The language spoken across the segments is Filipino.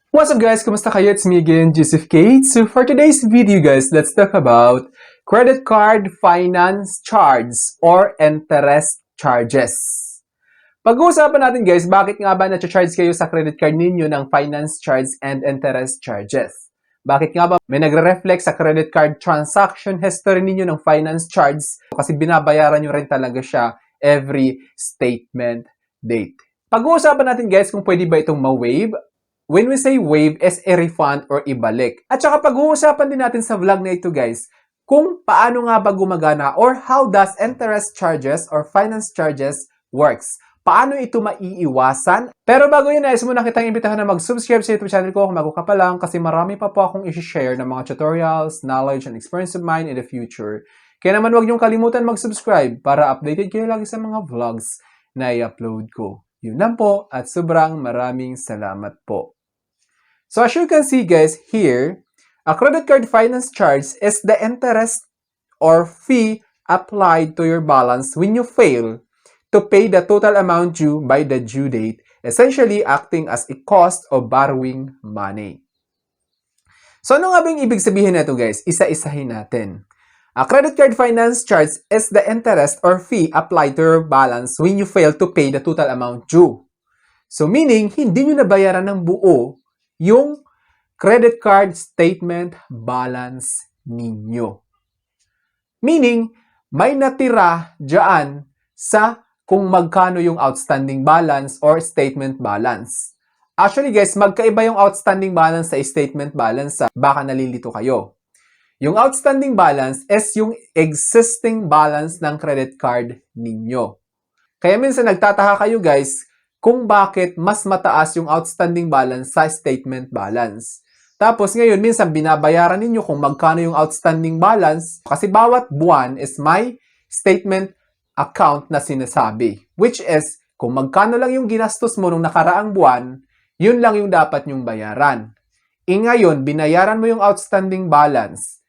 What's up guys? Kumusta kayo? It's me again, Joseph Kate. So for today's video guys, let's talk about credit card finance charge or interest charges. Pag-uusapan natin guys, bakit nga ba na-charge kayo sa credit card ninyo ng finance charge and interest charges? Bakit nga ba may nagre-reflect sa credit card transaction history ninyo ng finance charge? Kasi binabayaran nyo rin talaga siya every statement date. Pag-uusapan natin guys kung pwede ba itong ma-waive. When we say waive, is a refund or ibalik. At saka pag-uusapan din natin sa vlog na ito guys, kung paano nga ba gumagana or how does interest charges or finance charges works. Paano ito maiiwasan? Pero bago yun, nais muna kitang imbitahan na mag-subscribe sa YouTube channel ko kung bago ka pa lang kasi marami pa po akong i-share ng mga tutorials, knowledge, and experience of mine in the future. Kaya naman huwag niyong kalimutan mag-subscribe para updated kayo lagi sa mga vlogs na i-upload ko. Yun lang po at sobrang maraming salamat po. So as you can see guys here, a credit card finance charge is the interest or fee applied to your balance when you fail to pay the total amount due by the due date, essentially acting as a cost of borrowing money. So ano nga ba yung ibig sabihin nito guys? Isa-isahin natin. A credit card finance charge is the interest or fee applied to your balance when you fail to pay the total amount due. So meaning, hindi nyo nabayaran ng buo yung credit card statement balance ninyo. Meaning, may natira dyan sa kung magkano yung outstanding balance or statement balance. Actually guys, magkaiba yung outstanding balance sa statement balance. Baka nalilito kayo. Yung outstanding balance is yung existing balance ng credit card ninyo. Kaya minsan nagtataka kayo guys, kung bakit mas mataas yung outstanding balance sa statement balance. Tapos ngayon, minsan binabayaran ninyo kung magkano yung outstanding balance kasi bawat buwan is may statement account na sinasabi. Which is, kung magkano lang yung ginastos mo nung nakaraang buwan, yun lang yung dapat nyong bayaran. Ngayon, binayaran mo yung outstanding balance,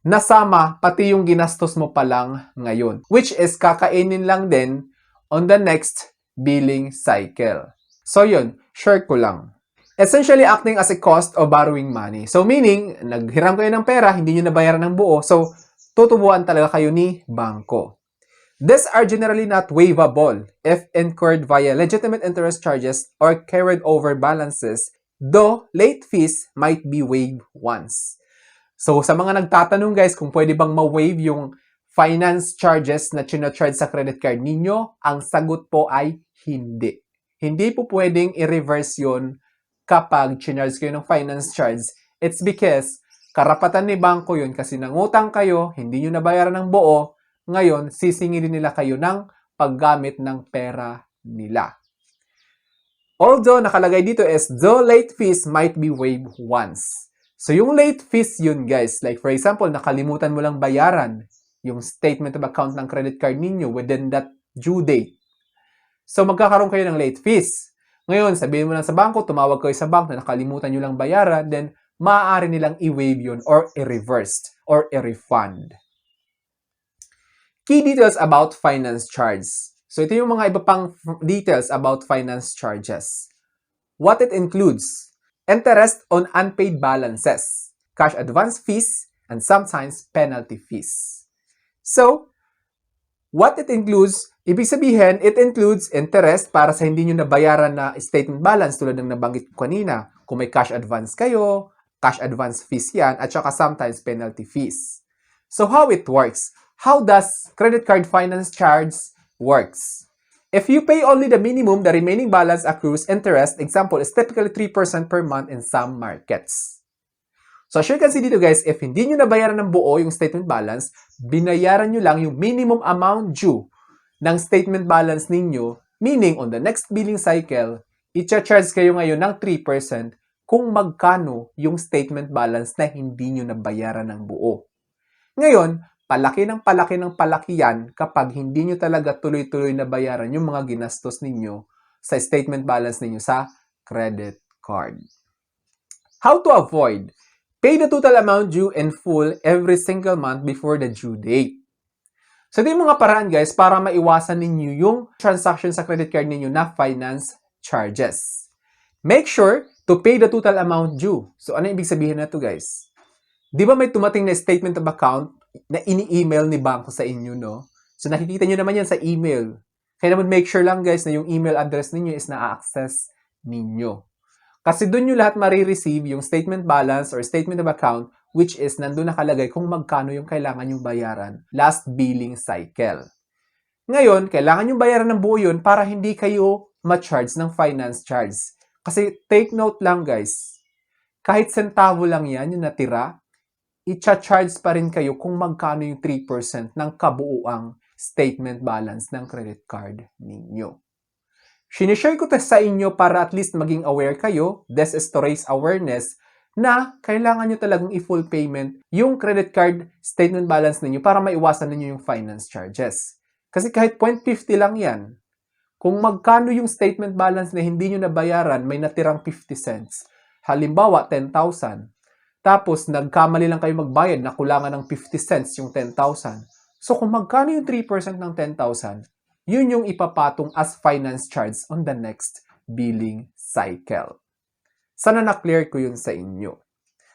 nasama pati yung ginastos mo pa lang ngayon. Which is, kakainin lang din on the next billing cycle. So yun, share ko lang. Essentially acting as a cost of borrowing money. So meaning, naghiram kayo ng pera, hindi nyo nabayaran ng buo, so tutubuan talaga kayo ni bangko. These are generally not waivable if incurred via legitimate interest charges or carried over balances, though late fees might be waived once. So sa mga nagtatanong guys kung pwede bang ma-waive yung finance charges na charge sa credit card ninyo, ang sagot po ay hindi. Hindi po pwedeng i-reverse yun kapag charge kayo ng finance charge. It's because karapatan ni bangko yun kasi nangutang kayo, hindi nyo nabayaran ng buo, ngayon sisingilin nila kayo ng paggamit ng pera nila. Although nakalagay dito is though late fees might be waived once. So yung late fees yun guys, like for example, nakalimutan mo lang bayaran yung statement of account ng credit card ninyo within that due date. So, magkakaroon kayo ng late fees. Ngayon, sabihin mo lang sa bangko, tumawag kayo sa bank na nakalimutan nyo lang bayaran, then maaari nilang i-waive yun or i-reversed or i-refund. Key details about finance charge. So, ito yung mga iba pang details about finance charges. What it includes: interest on unpaid balances, cash advance fees, and sometimes penalty fees. So, what it includes, ibig sabihin, it includes interest para sa hindi nyo nabayaran na statement balance tulad ng nabanggit ko kanina. Kung may cash advance kayo, cash advance fees yan, at saka sometimes penalty fees. So how it works? How does credit card finance charge works? If you pay only the minimum, the remaining balance accrues interest. Example is typically 3% per month in some markets. So as you can see dito guys, if hindi nyo nabayaran ng buo yung statement balance, binayaran nyo lang yung minimum amount due ng statement balance ninyo, meaning on the next billing cycle, i-charge kayo ngayon ng 3% kung magkano yung statement balance na hindi nyo nabayaran ng buo. Ngayon, palaki ng palaki yan kapag hindi nyo talaga tuloy-tuloy nabayaran yung mga ginastos ninyo sa statement balance ninyo sa credit card. How to avoid? Pay the total amount due in full every single month before the due date. So, ito yung mga paraan guys para maiwasan ninyo yung transaction sa credit card ninyo na finance charges. Make sure to pay the total amount due. So, ano ibig sabihin na to, guys? Di ba may tumating na statement of account na ini-email ni banko sa inyo, no? So, nakikita nyo naman yan sa email. Kaya naman make sure lang, guys, na yung email address ninyo is na-access ninyo. Kasi doon nyo lahat marireceive yung statement balance or statement of account which is nandun nakalagay kung magkano yung kailangan yung bayaran last billing cycle. Ngayon, kailangan yung bayaran ng buo yun para hindi kayo ma-charge ng finance charge. Kasi take note lang, guys, kahit centavo lang yan yung natira, i-charge pa rin kayo kung magkano yung 3% ng kabuuang statement balance ng credit card ninyo. Sinishare ko to sa inyo para at least maging aware kayo. This is to raise awareness na kailangan nyo talagang i-full payment yung credit card statement balance ninyo para maiwasan ninyo yung finance charges. Kasi kahit 0.50 lang yan, kung magkano yung statement balance na hindi nyo nabayaran, may natirang 50 cents. Halimbawa, 10,000. Tapos, nagkamali lang kayo magbayad na kulangan ng 50 cents yung 10,000. So, kung magkano yung 3% ng 10,000, yun yung ipapatong as finance charge on the next billing cycle. Sana na-clear ko yun sa inyo.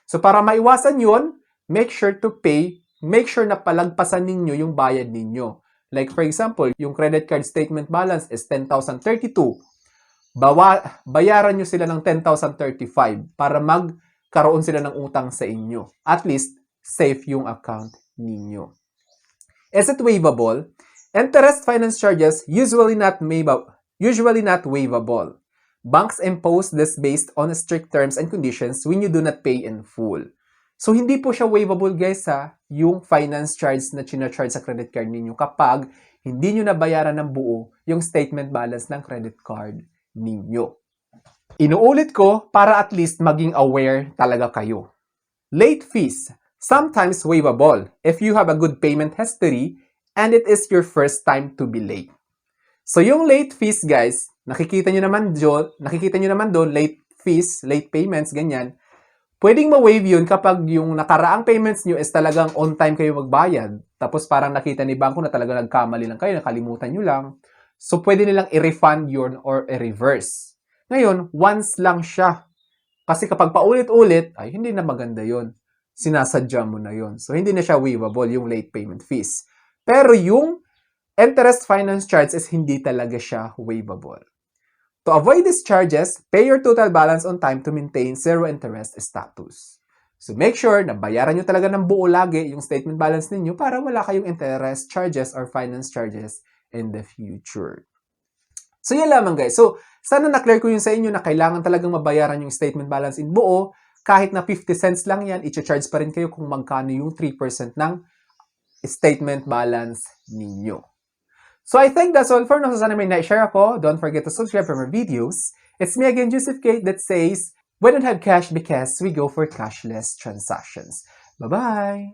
So, para maiwasan yun, make sure to pay, make sure na palagpasan ninyo yung bayad ninyo. Like for example, yung credit card statement balance is 10,032. Bayaran nyo sila ng 10,035 para magkaroon sila ng utang sa inyo. At least, safe yung account ninyo. Is it waivable? Interest finance charges usually not waivable. Banks impose this based on strict terms and conditions when you do not pay in full. So, hindi po siya waivable, guys, yung finance charge na charge sa credit card ninyo kapag hindi nyo nabayaran ng buo yung statement balance ng credit card ninyo. Inuulit ko para at least maging aware talaga kayo. Late fees, sometimes waivable if you have a good payment history and it is your first time to be late. So, yung late fees, guys, nakikita nyo naman doon, late fees, late payments, ganyan. Pwedeng ma-waive yun kapag yung nakaraang payments nyo is talagang on time kayo magbayad. Tapos parang nakita ni banko na talagang nagkamali lang kayo, nakalimutan nyo lang. So, pwede nilang i-refund yun or i-reverse. Ngayon, once lang siya. Kasi kapag paulit-ulit, ay hindi na maganda yun. Sinasadya mo na yun. So, hindi na siya waivable yung late payment fees. Pero yung interest finance charge is hindi talaga siya waivable. To avoid these charges, pay your total balance on time to maintain zero interest status. So make sure na bayaran nyo talaga ng buo lagi yung statement balance ninyo para wala kayong interest charges or finance charges in the future. So yan lamang, guys. So sana na-clear ko yun sa inyo na kailangan talagang mabayaran yung statement balance in buo. Kahit na 50 cents lang yan, i-charge pa rin kayo kung magkano yung 3% ng statement balance ninyo. So I think that's all for now. So sana may na-share ako. Don't forget to subscribe for more videos. It's me again, Joseph Kate, that says, we don't have cash because we go for cashless transactions. Bye-bye!